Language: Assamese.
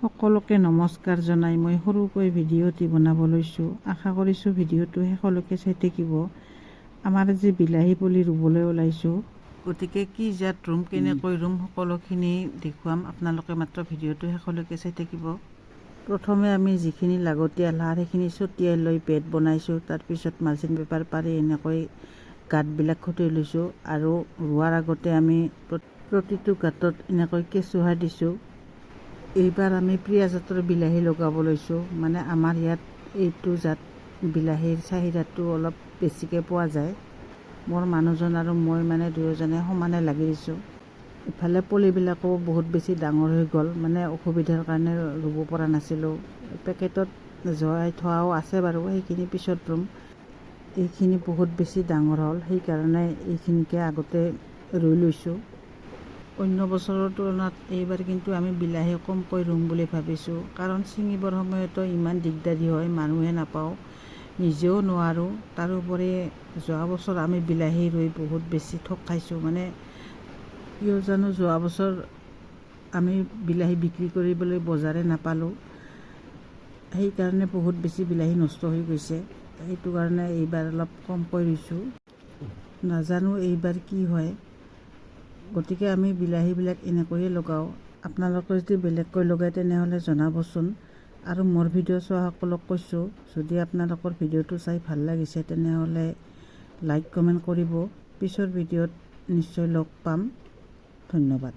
সকলোকে নমস্কাৰ জনাই মই সৰুকৈ ভিডিঅ'টি বনাব লৈছোঁ। আশা কৰিছোঁ ভিডিঅ'টো শেষলৈকে চাই থাকিব। আমাৰ আজি বিলাহী পুলি ৰুবলৈ ওলাইছোঁ, গতিকে কি জাত ৰুম, কেনেকৈ ৰুম সকলোখিনি দেখুৱাম। আপোনালোকে মাত্ৰ ভিডিঅ'টো শেষলৈকে চাই থাকিব। প্ৰথমে আমি যিখিনি লাগতিয়াল সাৰ সেইখিনি ছটিয়াই লৈ বেড বনাইছোঁ। তাৰপিছত মালচিং পেপাৰ পাৰি এনেকৈ গাঁতবিলাক খুটি লৈছোঁ আৰু ৰোৱাৰ আগতে আমি প্ৰতিটো গাঁতত এনেকৈ কেঁচু সাৰ দিছোঁ। এইবাৰ আমি প্ৰিয়া জাতৰ বিলাহী লগাব লৈছোঁ। মানে আমাৰ ইয়াত এইটো জাত বিলাহীৰ চাহিদাটো অলপ বেছিকৈ পোৱা যায়। মোৰ মানুহজন আৰু মই মানে দুয়োজনে সমানে লাগি দিছোঁ। ইফালে পুলিবিলাকো বহুত বেছি ডাঙৰ হৈ গ'ল, মানে অসুবিধাৰ কাৰণে ৰুব পৰা নাছিলোঁ। পেকেটত জৰাই থোৱাও আছে বাৰু, সেইখিনি পিছত ৰুম। এইখিনি বহুত বেছি ডাঙৰ হ'ল, সেইকাৰণে এইখিনিকে আগতে ৰুই লৈছোঁ। অন্য বছৰৰ তুলনাত এইবাৰ কিন্তু আমি বিলাহী কমকৈ ৰুম বুলি ভাবিছোঁ, কাৰণ ছিঙিবৰ সময়তো ইমান দিগদাৰী হয়, মানুহে নাপাওঁ, নিজেও নোৱাৰোঁ। তাৰোপৰি যোৱা বছৰ আমি বিলাহী ৰুই বহুত বেছি ঠগ খাইছোঁ। মানে কিয় জানো যোৱা বছৰ আমি বিলাহী বিক্ৰী কৰিবলৈ বজাৰে নাপালোঁ, সেইকাৰণে বহুত বেছি বিলাহী নষ্ট হৈ গৈছে। সেইটো কাৰণে এইবাৰ অলপ কমকৈ ৰুইছোঁ। নাজানো এইবাৰ কি হয়, গতিকে আমি বিলাহীবিলাক এনেকৈয়ে লগাওঁ। আপোনালোকে যদি বেলেগকৈ লগায় তেনেহ'লে জনাবচোন। আৰু মোৰ ভিডিঅ' চোৱা সকলক কৈছোঁ, যদি আপোনালোকৰ ভিডিঅ'টো চাই ভাল লাগিছে তেনেহ'লে লাইক কমেণ্ট কৰিব। পিছৰ ভিডিঅ'ত নিশ্চয় লগ পাম। ধন্যবাদ।